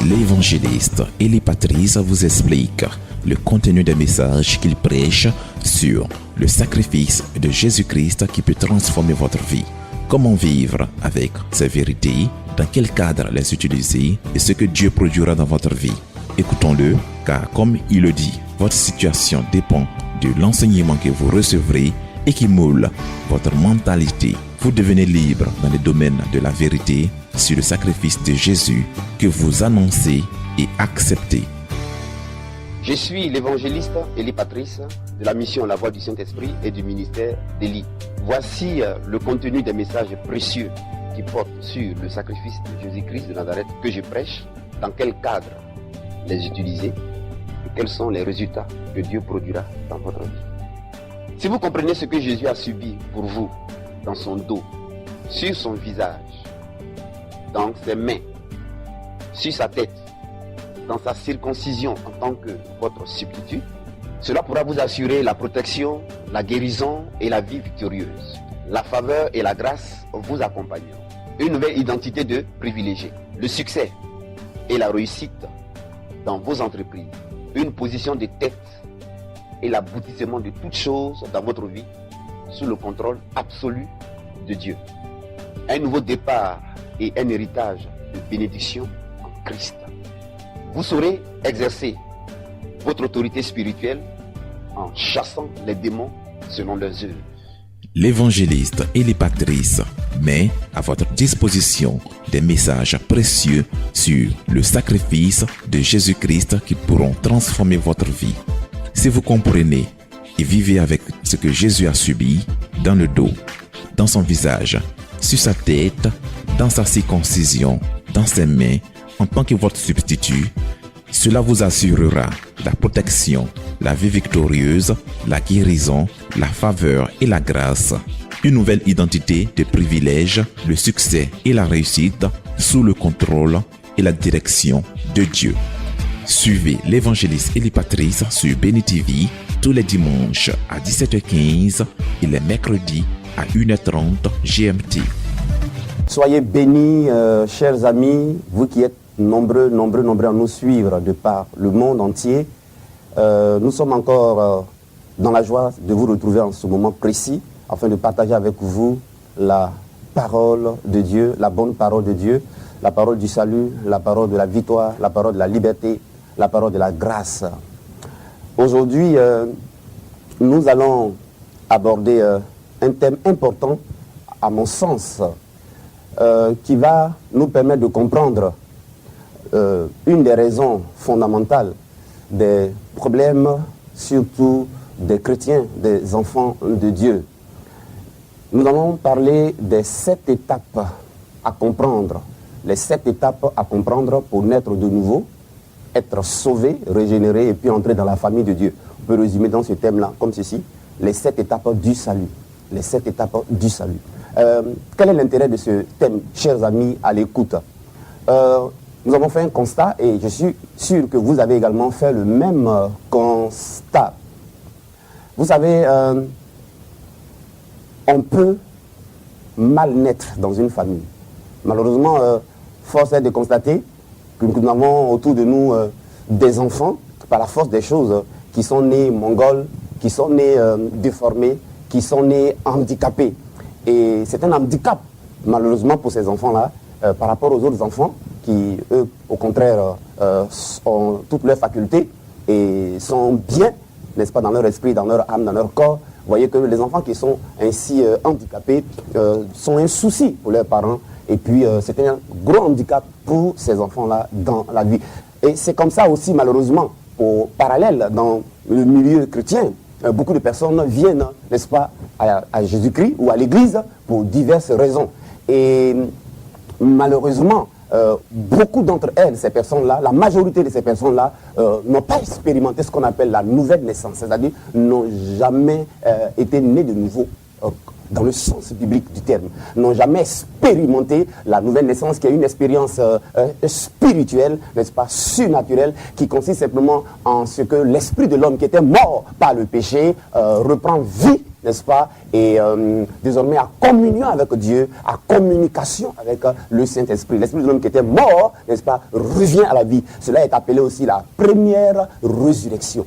L'évangéliste Elie Patrice vous explique le contenu des messages qu'il prêche sur le sacrifice de Jésus-Christ qui peut transformer votre vie. Comment vivre avec ces vérités, dans quel cadre les utiliser et ce que Dieu produira dans votre vie. Écoutons-le, car comme il le dit, votre situation dépend de l'enseignement que vous recevrez et qui moule votre mentalité. Vous devenez libre dans le domaine de la vérité sur le sacrifice de Jésus que vous annoncez et acceptez. Je suis l'évangéliste Elie Patrice de la mission La Voix du Saint-Esprit et du ministère d'Élie. Voici le contenu des messages précieux qui portent sur le sacrifice de Jésus-Christ de Nazareth que je prêche, dans quel cadre les utiliser et quels sont les résultats que Dieu produira dans votre vie. Si vous comprenez ce que Jésus a subi pour vous, dans son dos, sur son visage, dans ses mains, sur sa tête, dans sa circoncision en tant que votre substitut, cela pourra vous assurer la protection, la guérison et la vie victorieuse. La faveur et la grâce vous accompagnent. Une nouvelle identité de privilégié, le succès et la réussite dans vos entreprises, une position de tête et l'aboutissement de toutes choses dans votre vie sous le contrôle absolu de Dieu. Un nouveau départ et un héritage de bénédiction en Christ. Vous saurez exercer votre autorité spirituelle en chassant les démons selon leurs œuvres. L'évangéliste Elie Patrice met à votre disposition des messages précieux sur le sacrifice de Jésus-Christ qui pourront transformer votre vie. Si vous comprenez et vivez avec ce que Jésus a subi dans le dos, dans son visage, sur sa tête, dans sa circoncision, dans ses mains, en tant que votre substitut, cela vous assurera la protection, la vie victorieuse, la guérison, la faveur et la grâce. Une nouvelle identité de privilèges, le succès et la réussite sous le contrôle et la direction de Dieu. Suivez l'évangéliste Elie Patrice sur Béni TV tous les dimanches à 17h15 et les mercredis à 1h30 GMT. Soyez bénis, chers amis, vous qui êtes nombreux à nous suivre de par le monde entier. Nous sommes encore dans la joie de vous retrouver en ce moment précis afin de partager avec vous la parole de Dieu, la bonne parole de Dieu, la parole du salut, la parole de la victoire, la parole de la liberté, la parole de la grâce. Aujourd'hui, nous allons aborder un thème important, à mon sens, qui va nous permettre de comprendre une des raisons fondamentales des problèmes, surtout des chrétiens, des enfants de Dieu. Nous allons parler des 7 étapes à comprendre, les 7 étapes à comprendre pour naître de nouveau, être sauvé, régénéré et puis entrer dans la famille de Dieu. On peut résumer dans ce thème-là comme ceci, les 7 étapes du salut. Les 7 étapes du salut. Quel est l'intérêt de ce thème, chers amis, à l'écoute? Nous avons fait un constat et je suis sûr que vous avez également fait le même constat. Vous savez, on peut mal naître dans une famille. Malheureusement, force est de constater que nous avons autour de nous des enfants, par la force des choses, qui sont nés mongols, qui sont nés déformés, qui sont nés handicapés. Et c'est un handicap, malheureusement, pour ces enfants-là, par rapport aux autres enfants qui, eux, au contraire, ont toutes leurs facultés et sont bien, n'est-ce pas, dans leur esprit, dans leur âme, dans leur corps. Vous voyez que les enfants qui sont ainsi handicapés sont un souci pour leurs parents. Et puis, c'est un gros handicap pour ces enfants-là dans la vie. Et c'est comme ça aussi, malheureusement, au parallèle, dans le milieu chrétien, beaucoup de personnes viennent, n'est-ce pas, à Jésus-Christ ou à l'Église pour diverses raisons. Et malheureusement, beaucoup d'entre elles, ces personnes-là, la majorité de ces personnes-là, n'ont pas expérimenté ce qu'on appelle la nouvelle naissance, c'est-à-dire n'ont jamais été nées de nouveau dans le sens biblique du terme, n'ont jamais expérimenté la nouvelle naissance, qui est une expérience spirituelle, n'est-ce pas, surnaturelle, qui consiste simplement en ce que l'esprit de l'homme qui était mort par le péché reprend vie n'est-ce pas, et désormais à communion avec Dieu, à communication avec le Saint-Esprit. L'Esprit de l'homme qui était mort, n'est-ce pas, revient à la vie. Cela est appelé aussi la première résurrection.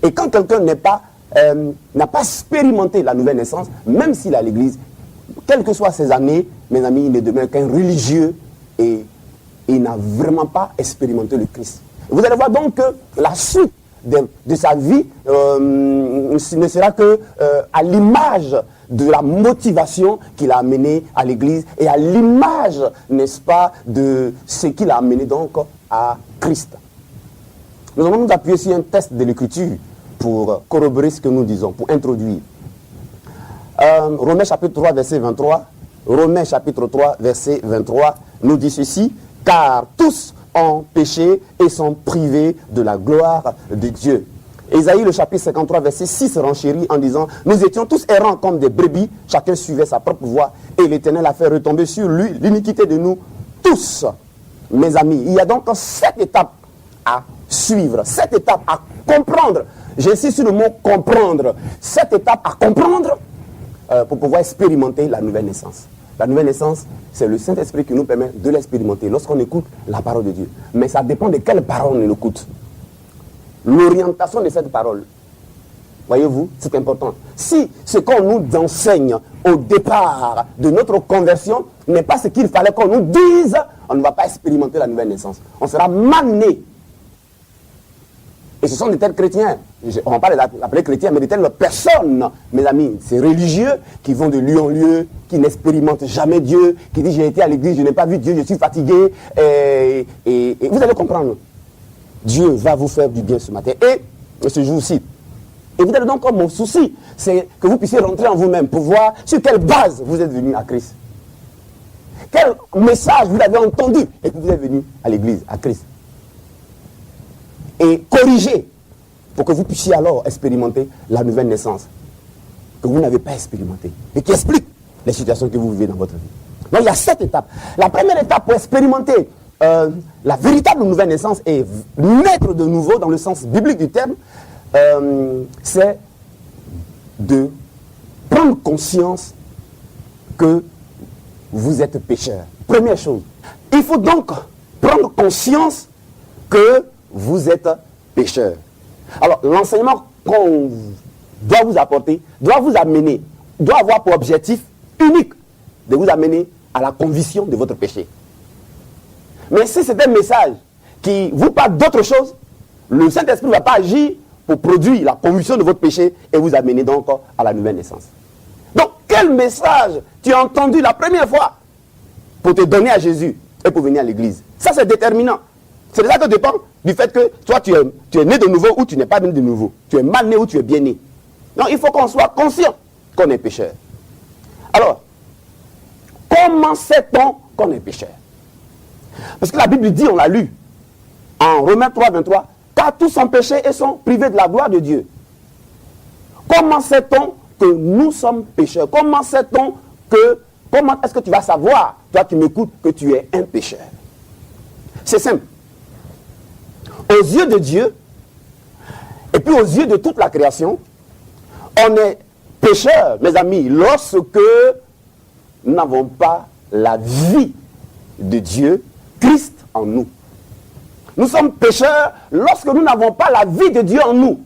Et quand quelqu'un n'a pas expérimenté la nouvelle naissance, même s'il est à l'église, quelles que soient ses années, mes amis, il ne demeure qu'un religieux et il n'a vraiment pas expérimenté le Christ. Vous allez voir donc que la suite de sa vie ne sera que à l'image de la motivation qu'il a amenée à l'église et à l'image, n'est-ce pas, de ce qu'il a amené donc à Christ. Nous allons nous appuyer sur un test de l'écriture pour corroborer ce que nous disons, pour introduire. Romains chapitre 3, verset 23. Romains chapitre 3, verset 23 nous dit ceci: car tous ont péché et sont privés de la gloire de Dieu. Ésaïe, le chapitre 53, verset 6 renchérit en disant: nous étions tous errants comme des brebis, chacun suivait sa propre voie, et l'Éternel a fait retomber sur lui l'iniquité de nous tous. Mes amis, il y a donc 7 étapes à suivre, 7 étapes à comprendre. J'insiste sur le mot comprendre. 7 étapes à comprendre pour pouvoir expérimenter la nouvelle naissance. La nouvelle naissance, c'est le Saint-Esprit qui nous permet de l'expérimenter lorsqu'on écoute la parole de Dieu. Mais ça dépend de quelle parole on écoute. L'orientation de cette parole, voyez-vous, c'est important. Si ce qu'on nous enseigne au départ de notre conversion n'est pas ce qu'il fallait qu'on nous dise, on ne va pas expérimenter la nouvelle naissance. On sera mané. Et ce sont de tels chrétiens, on ne va pas les appeler chrétiens, mais de telles personnes, mes amis, ces religieux qui vont de lieu en lieu, qui n'expérimentent jamais Dieu, qui disent j'ai été à l'église, je n'ai pas vu Dieu, je suis fatigué. Et vous allez comprendre, Dieu va vous faire du bien ce matin et ce jour-ci. Et vous allez donc, comme mon souci, c'est que vous puissiez rentrer en vous-même pour voir sur quelle base vous êtes venu à Christ. Quel message vous avez entendu et que vous êtes venu à l'église, à Christ. Et corriger pour que vous puissiez alors expérimenter la nouvelle naissance que vous n'avez pas expérimentée et qui explique les situations que vous vivez dans votre vie. Donc il y a 7 étapes. La première étape pour expérimenter la véritable nouvelle naissance et naître de nouveau dans le sens biblique du terme, c'est de prendre conscience que vous êtes pécheur. Première chose, il faut donc prendre conscience que vous êtes pécheur. Alors, l'enseignement qu'on doit vous apporter, doit vous amener, doit avoir pour objectif unique de vous amener à la conviction de votre péché. Mais si c'est un message qui vous parle d'autre chose, le Saint-Esprit ne va pas agir pour produire la conviction de votre péché et vous amener donc à la nouvelle naissance. Donc, quel message tu as entendu la première fois pour te donner à Jésus et pour venir à l'église? Ça, c'est déterminant. C'est de ça que dépend du fait que toi, tu es né de nouveau ou tu n'es pas né de nouveau. Tu es mal né ou tu es bien né. Donc, il faut qu'on soit conscient qu'on est pécheur. Alors, comment sait-on qu'on est pécheur? Parce que la Bible dit, on l'a lu, en Romains 3, 23, car tous sont péchés et sont privés de la gloire de Dieu. Comment sait-on que nous sommes pécheurs? Comment sait-on que, comment est-ce que tu vas savoir, toi qui m'écoutes, que tu es un pécheur? C'est simple. Aux yeux de Dieu, et puis aux yeux de toute la création, on est pécheurs, mes amis, lorsque nous n'avons pas la vie de Dieu, Christ en nous. Nous sommes pécheurs lorsque nous n'avons pas la vie de Dieu en nous.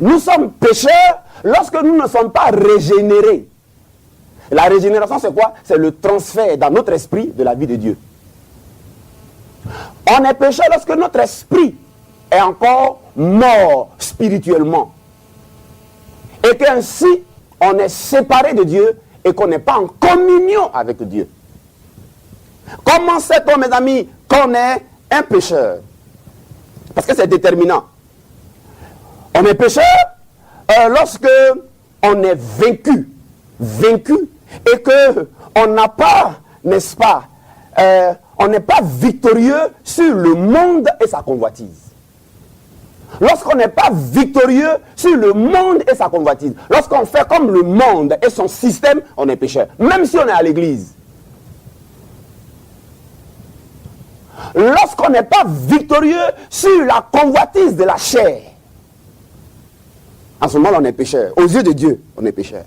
Nous sommes pécheurs lorsque nous ne sommes pas régénérés. La régénération, c'est quoi? C'est le transfert dans notre esprit de la vie de Dieu. On est pécheur lorsque notre esprit est encore mort spirituellement. Et qu'ainsi, on est séparé de Dieu et qu'on n'est pas en communion avec Dieu. Comment sait-on, mes amis, qu'on est un pécheur? Parce que c'est déterminant. On est pécheur lorsque on est vaincu et que on n'a pas, n'est-ce pas, on n'est pas victorieux sur le monde et sa convoitise. Lorsqu'on n'est pas victorieux sur le monde et sa convoitise, lorsqu'on fait comme le monde et son système, on est pécheur, même si on est à l'église. Lorsqu'on n'est pas victorieux sur la convoitise de la chair, en ce moment on est pécheur. Aux yeux de Dieu, on est pécheur.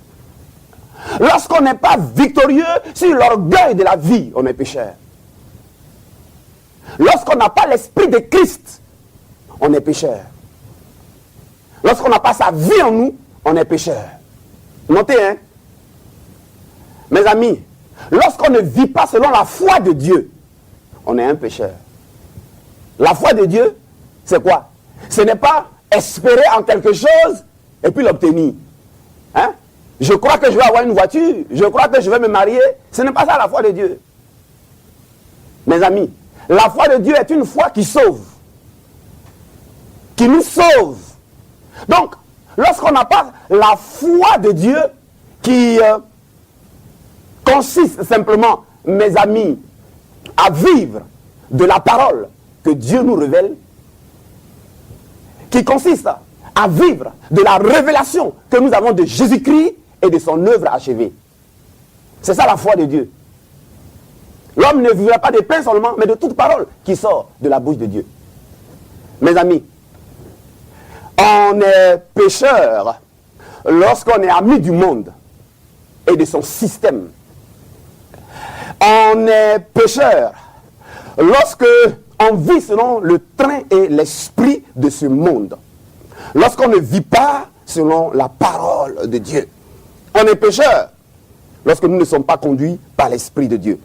Lorsqu'on n'est pas victorieux sur l'orgueil de la vie, on est pécheur. Lorsqu'on n'a pas l'esprit de Christ, on est pécheur. Lorsqu'on n'a pas sa vie en nous, on est pécheur. Notez, hein? Mes amis, lorsqu'on ne vit pas selon la foi de Dieu, on est un pécheur. La foi de Dieu, c'est quoi? Ce n'est pas espérer en quelque chose et puis l'obtenir. Hein? Je crois que je vais avoir une voiture, je crois que je vais me marier. Ce n'est pas ça la foi de Dieu. Mes amis, la foi de Dieu est une foi qui sauve. Qui nous sauve. Donc, lorsqu'on n'a pas la foi de Dieu qui consiste simplement, mes amis, à vivre de la parole que Dieu nous révèle, qui consiste à vivre de la révélation que nous avons de Jésus-Christ et de son œuvre achevée. C'est ça la foi de Dieu. L'homme ne vivra pas de pain seulement, mais de toute parole qui sort de la bouche de Dieu. Mes amis, on est pécheur lorsqu'on est ami du monde et de son système. On est pécheur lorsque on vit selon le train et l'esprit de ce monde. Lorsqu'on ne vit pas selon la parole de Dieu. On est pécheur lorsque nous ne sommes pas conduits par l'esprit de Dieu.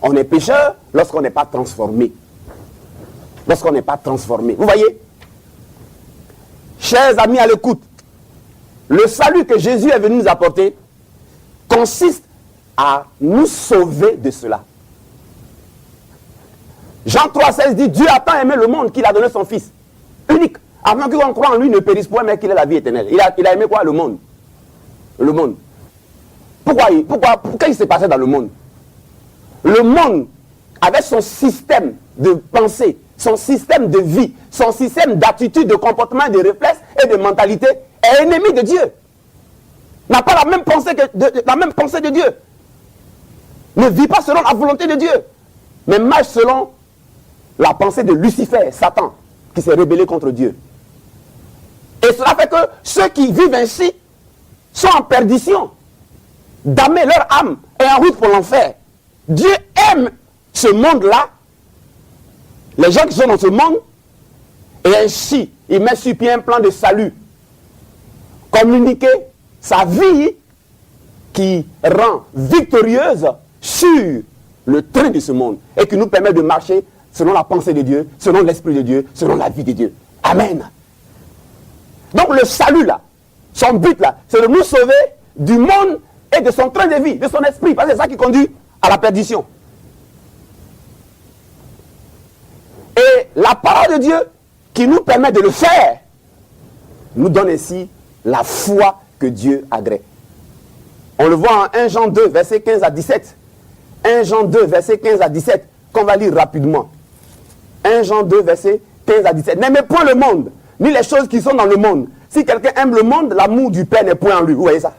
On est pécheur lorsqu'on n'est pas transformé. Lorsqu'on n'est pas transformé. Vous voyez? Chers amis à l'écoute, le salut que Jésus est venu nous apporter consiste à nous sauver de cela. Jean 3,16 dit, Dieu a tant aimé le monde qu'il a donné son Fils unique, afin que l'on croit en lui ne périsse point, mais qu'il ait la vie éternelle. Il a aimé quoi? Le monde. Le monde. Pourquoi qu'est-ce qui s'est passé dans le monde? Le monde, avec son système de pensée, son système de vie, son système d'attitude, de comportement, de réflexe et de mentalité, est ennemi de Dieu. N'a pas la même pensée de Dieu. Ne vit pas selon la volonté de Dieu, mais marche selon la pensée de Lucifer, Satan, qui s'est rébellé contre Dieu. Et cela fait que ceux qui vivent ainsi sont en perdition, damnés, leur âme est en route pour l'enfer. Dieu aime ce monde-là, les gens qui sont dans ce monde, et ainsi, il met sur pied un plan de salut. Communiquer sa vie qui rend victorieuse sur le train de ce monde et qui nous permet de marcher selon la pensée de Dieu, selon l'esprit de Dieu, selon la vie de Dieu. Amen. Donc le salut là, son but là, c'est de nous sauver du monde et de son train de vie, de son esprit, parce que c'est ça qui conduit à la perdition. Et la parole de Dieu qui nous permet de le faire, nous donne ainsi la foi que Dieu agrée. On le voit en 1 Jean 2, verset 15 à 17. 1 Jean 2, verset 15 à 17, qu'on va lire rapidement. 1 Jean 2, verset 15 à 17. N'aimez point le monde, ni les choses qui sont dans le monde. Si quelqu'un aime le monde, l'amour du Père n'est point en lui. Vous voyez ça?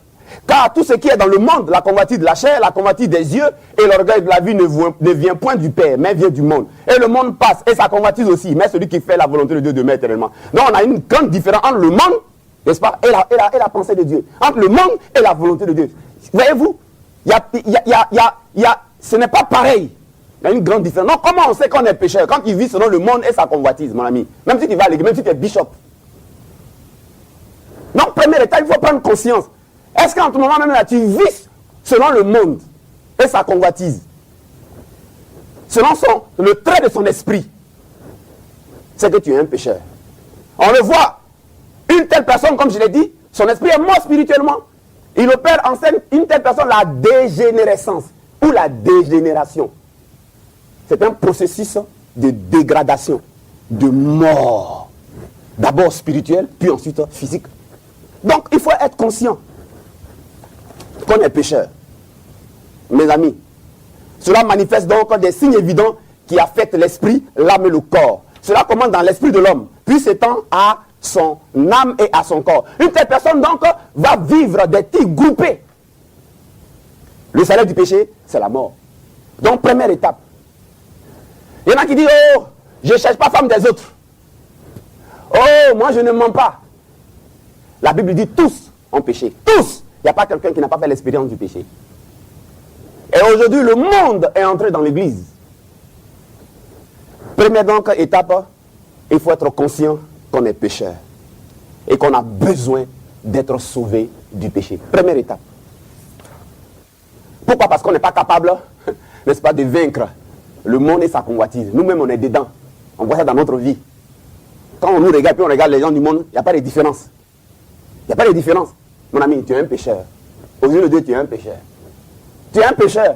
Car tout ce qui est dans le monde, la convoitise de la chair, la convoitise des yeux et l'orgueil de la vie ne vient point du Père, mais vient du monde. Et le monde passe, et sa convoitise aussi, mais celui qui fait la volonté de Dieu demeure éternellement. Donc on a une grande différence entre le monde, n'est-ce pas, et la pensée de Dieu. Entre le monde et la volonté de Dieu. Voyez-vous, ce n'est pas pareil. Il y a une grande différence. Donc comment on sait qu'on est pécheur? Quand il vit selon le monde et sa convoitise, mon ami. Même si tu vas à l'église, même si tu es bishop. Donc, premier état, il faut prendre conscience. Est-ce qu'en ce moment même là, tu vis selon le monde et sa convoitise? Selon le trait de son esprit, c'est que tu es un pécheur. On le voit. Une telle personne, comme je l'ai dit, son esprit est mort spirituellement. Il opère en scène une telle personne la dégénérescence ou la dégénération. C'est un processus de dégradation, de mort. D'abord spirituel, puis ensuite physique. Donc il faut être conscient qu'on est pécheur. Mes amis, cela manifeste donc des signes évidents qui affectent l'esprit, l'âme et le corps. Cela commence dans l'esprit de l'homme, puis s'étend à son âme et à son corps. Une telle personne donc va vivre des tirs groupés. Le salaire du péché, c'est la mort. Donc première étape. Il y en a qui disent, oh, je ne cherche pas femme des autres. Oh, moi je ne mens pas. La Bible dit tous ont péché. Tous. Il n'y a pas quelqu'un qui n'a pas fait l'expérience du péché. Et aujourd'hui, le monde est entré dans l'église. Première donc étape, il faut être conscient qu'on est pécheur. Et qu'on a besoin d'être sauvé du péché. Première étape. Pourquoi? Parce qu'on n'est pas capable, n'est-ce pas, de vaincre le monde et sa convoitise. Nous-mêmes, on est dedans. On voit ça dans notre vie. Quand on nous regarde, puis on regarde les gens du monde, il n'y a pas de différence. Il n'y a pas de différence. Mon ami, tu es un pécheur. Aux yeux de Dieu, tu es un pécheur. Tu es un pécheur.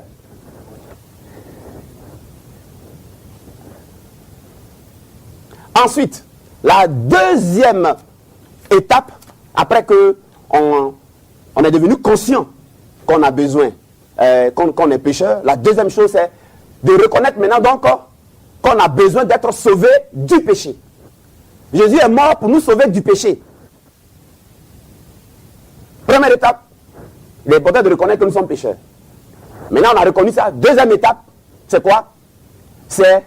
Ensuite, la deuxième étape, après qu'on est devenu conscient qu'on a besoin, qu'on est pécheur, la deuxième chose, c'est de reconnaître maintenant donc qu'on a besoin d'être sauvé du péché. Jésus est mort pour nous sauver du péché. Première étape, il est important de reconnaître que nous sommes pécheurs. Maintenant, on a reconnu ça. Deuxième étape, c'est quoi? C'est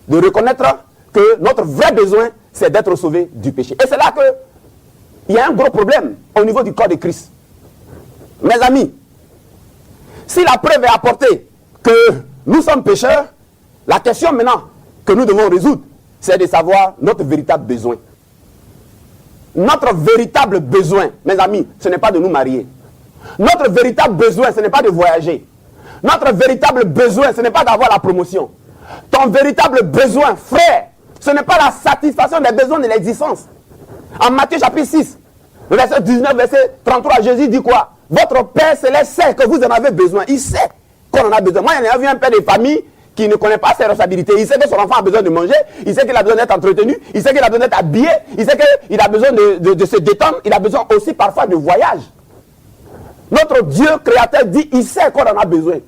de reconnaître que notre vrai besoin, c'est d'être sauvé du péché. Et c'est là qu'il y a un gros problème au niveau du corps de Christ. Mes amis, si la preuve est apportée que nous sommes pécheurs, la question maintenant que nous devons résoudre, c'est de savoir notre véritable besoin. Notre véritable besoin, mes amis, ce n'est pas de nous marier. Notre véritable besoin, ce n'est pas de voyager. Notre véritable besoin, ce n'est pas d'avoir la promotion. Ton véritable besoin, frère, ce n'est pas la satisfaction des besoins de l'existence. En Matthieu chapitre 6, verset 19, verset 33, Jésus dit quoi? Votre Père Céleste sait que vous en avez besoin. Il sait qu'on en a besoin. Moi, il y en a vu un père de famille qui ne connaît pas ses responsabilités. Il sait que son enfant a besoin de manger. Il sait qu'il a besoin d'être entretenu. Il sait qu'il a besoin d'être habillé. Il sait qu'il a besoin de se détendre. Il a besoin aussi parfois de voyage. Notre Dieu créateur dit, il sait qu'on en a besoin.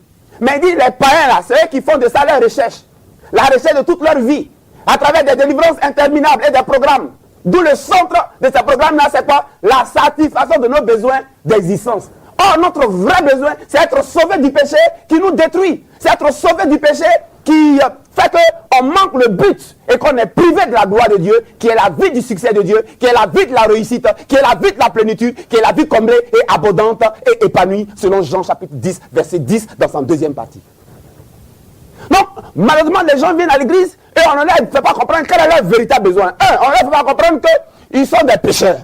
Mais il dit, les païens là, c'est eux qui font de ça leur recherche. La recherche de toute leur vie. À travers des délivrances interminables et des programmes. D'où le centre de ces programmes-là, c'est quoi? La satisfaction de nos besoins d'existence. Or, notre vrai besoin, c'est être sauvé du péché qui nous détruit. C'est être sauvé du péché qui fait qu'on manque le but et qu'on est privé de la gloire de Dieu, qui est la vie du succès de Dieu, qui est la vie de la réussite, qui est la vie de la plénitude, qui est la vie comblée et abondante et épanouie, selon Jean chapitre 10, verset 10, dans sa deuxième partie. Donc, malheureusement, les gens viennent à l'église et on ne leur fait pas comprendre quel est leur véritable besoin. On ne leur fait pas comprendre qu'ils sont des pécheurs.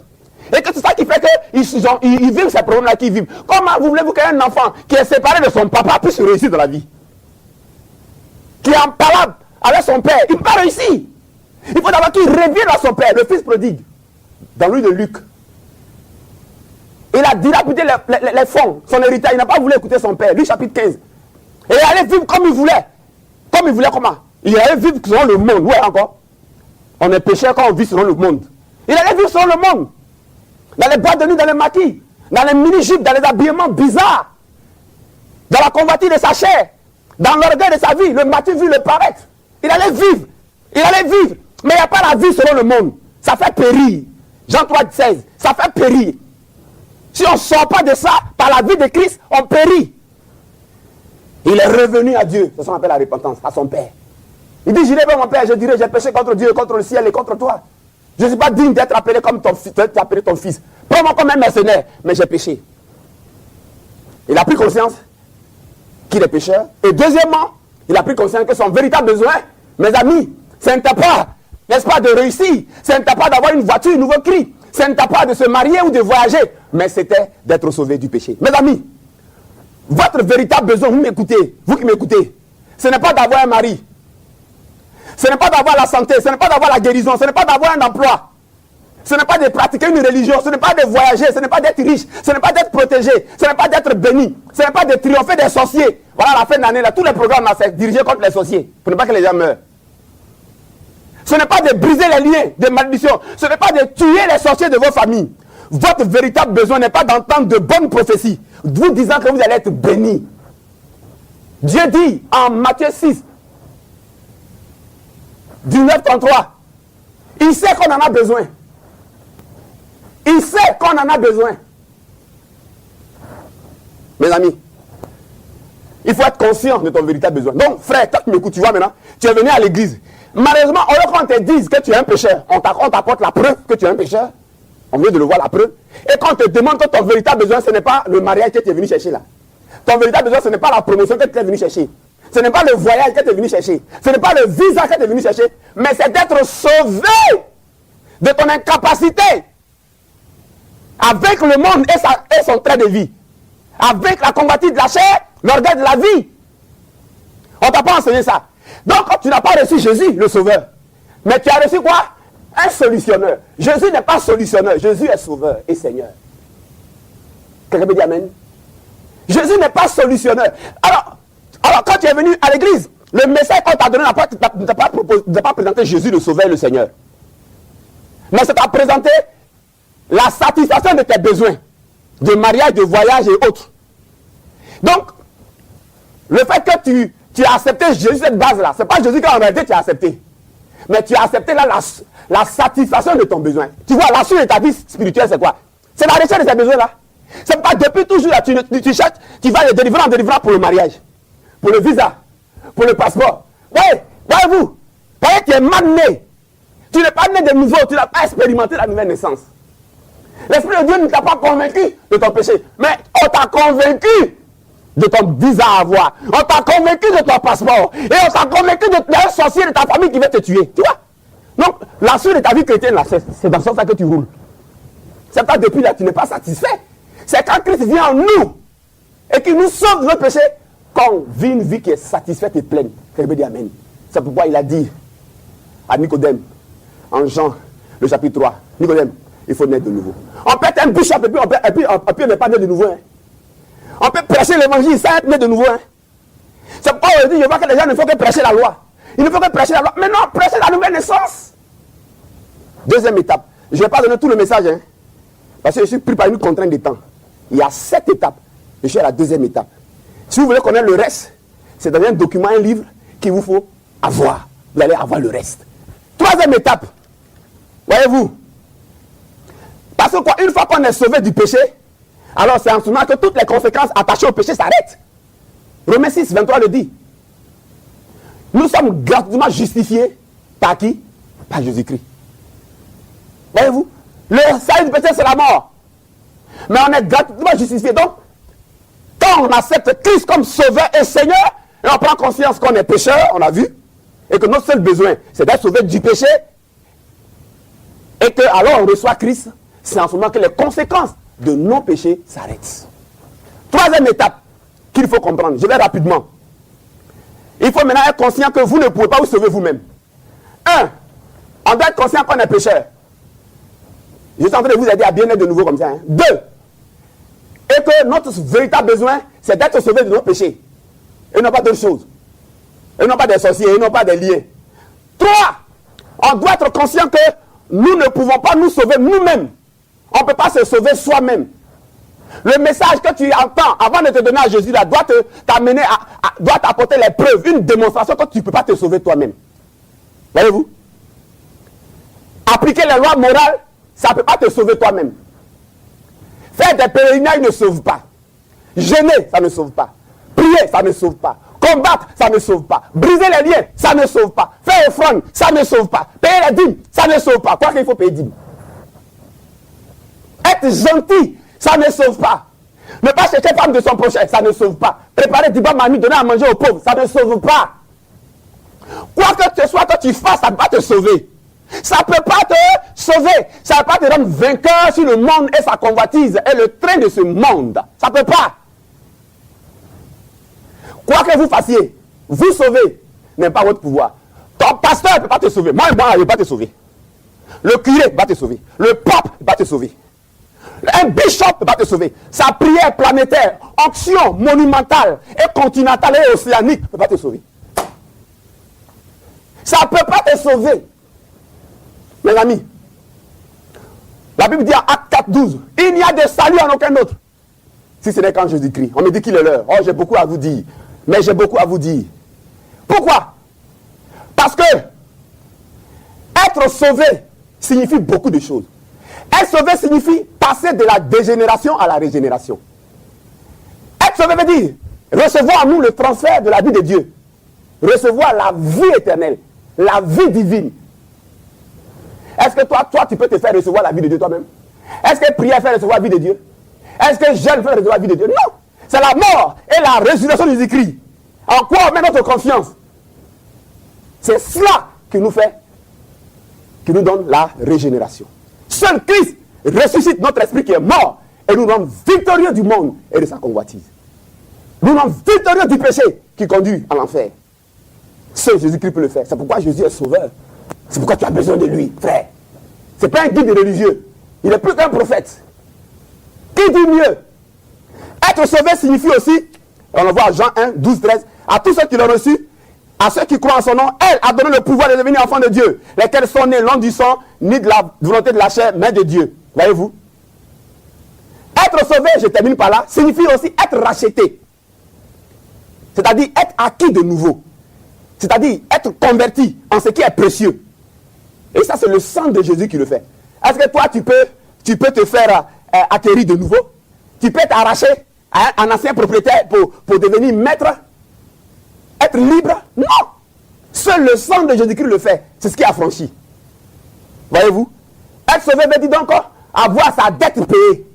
Et que c'est ça qui fait qu'ils vivent ces problèmes-là qu'ils vivent. Comment voulez-vous qu'un enfant qui est séparé de son papa puisse réussir dans la vie? Qui est en parole avec son père, il ne peut pas réussir. Il faut d'abord qu'il revienne à son père, le fils prodigue. Dans l'huile de Luc. Il a dilapidé les fonds, son héritage. Il n'a pas voulu écouter son père. Luc chapitre 15. Et il allait vivre comme il voulait. Comme il voulait comment? Il allait vivre selon le monde. Ouais, encore. On est pécheur quand on vit selon le monde. Il allait vivre selon le monde. Dans les boîtes de nuit, dans les maquis, dans les mini-jupes, dans les habillements bizarres, dans la convoitise de sa chair, dans l'orgueil de sa vie, le matin vu le paraître. Il allait vivre. Il allait vivre. Mais il n'y a pas la vie selon le monde. Ça fait périr. Jean 3, 16. Ça fait périr. Si on ne sort pas de ça, par la vie de Christ, on périt. Il est revenu à Dieu. C'est ce qu'on appelle la repentance, à son Père. Il dit, j'irai vers mon Père, je dirai, j'ai péché contre Dieu, contre le ciel et contre toi. Je ne suis pas digne d'être appelé comme ton fils. Prends-moi comme un mercenaire, mais j'ai péché. Il a pris conscience qu'il est pécheur. Et deuxièmement, il a pris conscience que son véritable besoin, mes amis, ce n'était pas, n'est-ce pas, de réussir. Ce n'était pas d'avoir une voiture, un nouveau cri. Ce n'était pas de se marier ou de voyager. Mais c'était d'être sauvé du péché. Mes amis, votre véritable besoin, vous m'écoutez, vous qui m'écoutez, ce n'est pas d'avoir un mari. Ce n'est pas d'avoir la santé, ce n'est pas d'avoir la guérison, ce n'est pas d'avoir un emploi. Ce n'est pas de pratiquer une religion, ce n'est pas de voyager, ce n'est pas d'être riche, ce n'est pas d'être protégé, ce n'est pas d'être béni, ce n'est pas de triompher des sorciers. Voilà, à la fin de l'année, tous les programmes là, c'est dirigé contre les sorciers, pour ne pas que les gens meurent. Ce n'est pas de briser les liens de malédiction, ce n'est pas de tuer les sorciers de vos familles. Votre véritable besoin n'est pas d'entendre de bonnes prophéties, vous disant que vous allez être béni. Dieu dit en Matthieu 6, 19-33, il sait qu'on en a besoin. Il sait qu'on en a besoin. Mes amis, il faut être conscient de ton véritable besoin. Donc, frère, toi qui m'écoutes, tu vois maintenant, tu es venu à l'église. Malheureusement, alors qu'on te dise que tu es un pécheur, on t'apporte la preuve que tu es un pécheur. On vient de le voir la preuve. Et quand on te demande que ton véritable besoin, ce n'est pas le mariage que tu es venu chercher là. Ton véritable besoin, ce n'est pas la promotion que tu es venu chercher. Ce n'est pas le voyage que tu es venu chercher. Ce n'est pas le visa que tu es venu chercher. Mais c'est d'être sauvé de ton incapacité avec le monde et son trait de vie. Avec la convoitise de la chair, l'orgueil de la vie. On ne t'a pas enseigné ça. Donc, tu n'as pas reçu Jésus, le Sauveur. Mais tu as reçu quoi? Un solutionneur. Jésus n'est pas solutionneur. Jésus est Sauveur et Seigneur. Quelqu'un peut dire Amen? Jésus n'est pas solutionneur. Alors, quand tu es venu à l'église, le message qu'on t'a donné ne t'a pas présenté Jésus, le Sauveur et le Seigneur. Mais ça t'a présenté la satisfaction de tes besoins, de mariage, de voyage et autres. Donc, le fait que tu as accepté Jésus, cette base-là, ce n'est pas Jésus qu'en réalité tu as accepté. Mais tu as accepté là la satisfaction de ton besoin. Tu vois, la suite de ta vie spirituelle, c'est quoi? C'est la recherche de tes besoins-là. C'est pas depuis toujours là, tu cherches, tu vas de délivrant en délivrant pour le mariage, pour le visa, pour le passeport. Ouais, voyez-vous, voyez que tu es mal né. Tu n'es pas né de nouveau, tu n'as pas expérimenté la nouvelle naissance. L'Esprit de Dieu ne t'a pas convaincu de ton péché, mais on t'a convaincu de ton visa à avoir. On t'a convaincu de ton passeport. Et on t'a convaincu d'un sorcier de ta famille qui veut te tuer. Tu vois? Donc, la suite de ta vie chrétienne, là, c'est dans ce sens que tu roules. C'est pas depuis là, tu n'es pas satisfait. C'est quand Christ vient en nous et qu'il nous sauve de notre péché qu'on vit une vie qui est satisfaite et pleine. Quelqu'un peut dire Amen. C'est pourquoi il a dit à Nicodème, en Jean, le chapitre 3, Nicodème, il faut naître de nouveau. On peut être un bishop et puis on n'est pas né de nouveau. Hein. On peut prêcher l'évangile sans être né de nouveau. Hein. C'est pourquoi on dit, je vois que les gens ne font que prêcher la loi. Il ne faut que prêcher la loi. Mais non, prêcher la nouvelle naissance. Deuxième étape. Je ne vais pas donner tout le message. Hein, parce que je suis pris par une contrainte de temps. Il y a 7 étapes. Je suis à la deuxième étape. Si vous voulez connaître le reste, c'est dans un document, un livre qu'il vous faut avoir. Vous allez avoir le reste. Troisième étape. Voyez-vous. Parce que quoi, une fois qu'on est sauvé du péché, alors c'est en ce moment que toutes les conséquences attachées au péché s'arrêtent. Romains 6, 23 le dit. Nous sommes gratuitement justifiés par qui? Par Jésus-Christ. Voyez-vous? Le salut du péché, c'est la mort. Mais on est gratuitement justifiés. Donc, quand on accepte Christ comme sauveur et Seigneur, et on prend conscience qu'on est pécheur, on a vu, et que notre seul besoin, c'est d'être sauvé du péché, et que alors on reçoit Christ, c'est en ce moment que les conséquences de nos péchés s'arrêtent. Troisième étape qu'il faut comprendre, je vais rapidement. Il faut maintenant être conscient que vous ne pouvez pas vous sauver vous-même. 1. On doit être conscient qu'on est pécheur. Je suis en train de vous aider à bien être de nouveau comme ça. 2. Et que notre véritable besoin, c'est d'être sauvé de nos péchés. Et non pas d'autres choses. Et non pas des sorciers, et non pas des liens. 3. On doit être conscient que nous ne pouvons pas nous sauver nous-mêmes. On ne peut pas se sauver soi-même. Le message que tu entends avant de te donner à Jésus là, doit t'amener doit t'apporter les preuves, une démonstration que tu ne peux pas te sauver toi-même. Voyez-vous? Appliquer les lois morales, ça ne peut pas te sauver toi-même. Faire des pèlerinages ne sauve pas. Gêner, ça ne sauve pas. Prier, ça ne sauve pas. Combattre, ça ne sauve pas. Briser les liens, ça ne sauve pas. Faire offrande, ça ne sauve pas. Payer les dîmes, ça ne sauve pas. Quoi qu'il faut payer dîmes. Être gentil, ça ne sauve pas. Ne pas chercher femme de son prochain, ça ne sauve pas. Préparer du bon manu, donner à manger aux pauvres, ça ne sauve pas. Quoi que ce soit que tu fasses, ça ne va te sauver. Ça ne peut pas te sauver. Ça ne peut pas te rendre vainqueur sur le monde et sa convoitise et le train de ce monde. Ça ne peut pas. Quoi que vous fassiez, vous sauver n'est pas votre pouvoir. Ton pasteur ne peut pas te sauver. Moi, il ne peut pas te sauver. Le curé va te sauver. Le pape va te sauver. Un bishop ne peut pas te sauver. Sa prière planétaire, onction monumentale et continentale et océanique ne peut pas te sauver. Ça ne peut pas te sauver. Mes amis, la Bible dit en Acte 4, 12, il n'y a de salut en aucun autre. Si ce n'est qu'en Jésus-Christ. On me dit qu'il est l'heure. Oh, j'ai beaucoup à vous dire. Mais j'ai beaucoup à vous dire. Pourquoi? Parce que être sauvé signifie beaucoup de choses. Être sauvé signifie passer de la dégénération à la régénération. Être sauvé veut dire recevoir en nous le transfert de la vie de Dieu. Recevoir la vie éternelle, la vie divine. Est-ce que toi, tu peux te faire recevoir la vie de Dieu toi-même? Est-ce que prier fait recevoir la vie de Dieu? Est-ce que jeûne fait recevoir la vie de Dieu? Non. C'est la mort et la résurrection de Jésus-Christ. En quoi on met notre confiance? C'est cela qui nous fait, qui nous donne la régénération. Seul Christ ressuscite notre esprit qui est mort et nous rend victorieux du monde et de sa convoitise. Nous rend victorieux du péché qui conduit à l'enfer. Seul Jésus-Christ peut le faire. C'est pourquoi Jésus est sauveur. C'est pourquoi tu as besoin de lui, frère. Ce n'est pas un guide religieux. Il n'est plus qu'un prophète. Qui dit mieux? Être sauvé signifie aussi, on le voit à Jean 1, 12, 13, à tous ceux qui l'ont reçu, à ceux qui croient en son nom, elle a donné le pouvoir de devenir enfants de Dieu, lesquels sont nés non du sang, ni de la volonté de la chair, mais de Dieu. Voyez-vous? Être sauvé, je termine par là, signifie aussi être racheté. C'est-à-dire être acquis de nouveau. C'est-à-dire être converti en ce qui est précieux. Et ça, c'est le sang de Jésus qui le fait. Est-ce que toi, tu peux te faire acquérir de nouveau? Tu peux t'arracher à un ancien propriétaire pour devenir maître? Être libre? Non! Seul le sang de Jésus-Christ le fait. C'est ce qui est affranchi. Voyez-vous? Être sauvé veut dire donc avoir sa dette payée.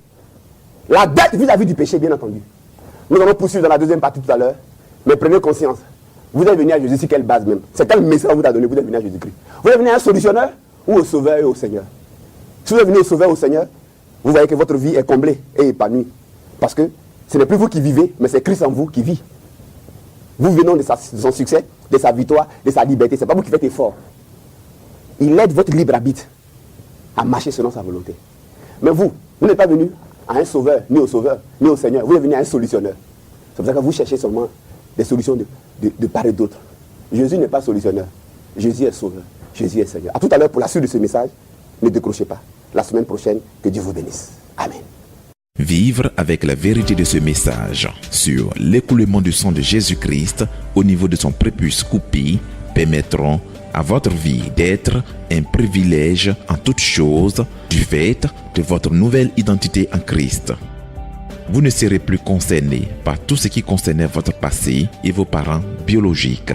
La dette vis-à-vis du péché, bien entendu. Nous allons poursuivre dans la deuxième partie tout à l'heure. Mais prenez conscience. Vous êtes venu à Jésus sur quelle base même? C'est quel message vous a donné? Vous êtes venu à Jésus-Christ. Vous êtes venu à un solutionneur ou au sauveur et au Seigneur? Si vous êtes venu au sauveur et au Seigneur, vous voyez que votre vie est comblée et épanouie. Parce que ce n'est plus vous qui vivez, mais c'est Christ en vous qui vit. Vous venez de son succès, de sa victoire, de sa liberté. Ce n'est pas vous qui faites effort. Il aide votre libre arbitre à marcher selon sa volonté. Mais vous n'êtes pas venu à un sauveur, ni au Seigneur. Vous êtes venu à un solutionneur. C'est pour ça que vous cherchez seulement des solutions de part et d'autre. Jésus n'est pas solutionneur. Jésus est sauveur. Jésus est Seigneur. À tout à l'heure pour la suite de ce message. Ne décrochez pas. La semaine prochaine, que Dieu vous bénisse. Amen. Vivre avec la vérité de ce message sur l'écoulement du sang de Jésus-Christ au niveau de son prépuce coupé permettront à votre vie d'être un privilège en toutes choses du fait de votre nouvelle identité en Christ. Vous ne serez plus concerné par tout ce qui concernait votre passé et vos parents biologiques.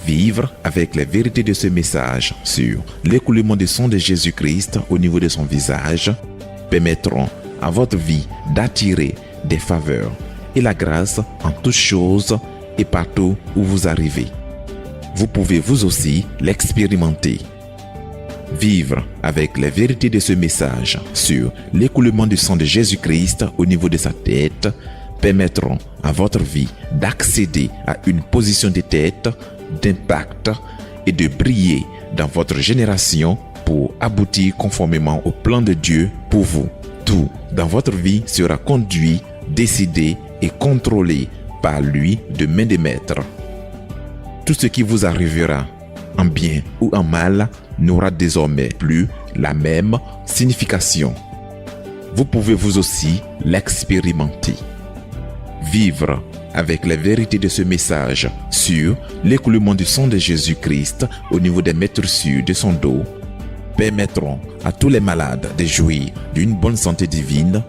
Vivre avec la vérité de ce message sur l'écoulement du sang de Jésus-Christ au niveau de son visage permettront à votre vie d'attirer des faveurs et la grâce en toutes choses et partout où vous arrivez. Vous pouvez vous aussi l'expérimenter. Vivre avec la vérité de ce message sur l'écoulement du sang de Jésus-Christ au niveau de sa tête permettront à votre vie d'accéder à une position de tête, d'impact et de briller dans votre génération pour aboutir conformément au plan de Dieu pour vous. Tout dans votre vie sera conduit, décidé et contrôlé par lui de main de maître. Tout ce qui vous arrivera, en bien ou en mal, n'aura désormais plus la même signification. Vous pouvez vous aussi l'expérimenter. Vivre avec la vérité de ce message sur l'écoulement du sang de Jésus-Christ au niveau des meurtrissures de son dos permettront à tous les malades de jouir d'une bonne santé divine,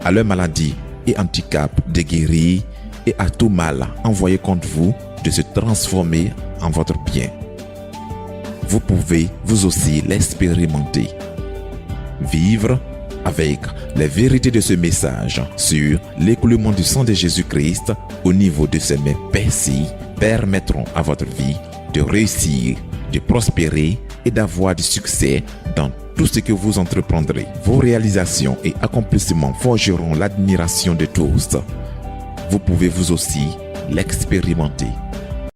à leurs maladies et handicaps de guérir et à tout mal envoyé contre vous de se transformer en votre bien. Vous pouvez vous aussi l'expérimenter. Vivre avec la vérité de ce message sur l'écoulement du sang de Jésus-Christ au niveau de ces mains percées permettront à votre vie de réussir, de prospérer et d'avoir du succès dans tout ce que vous entreprendrez. Vos réalisations et accomplissements forgeront l'admiration de tous. Vous pouvez vous aussi l'expérimenter.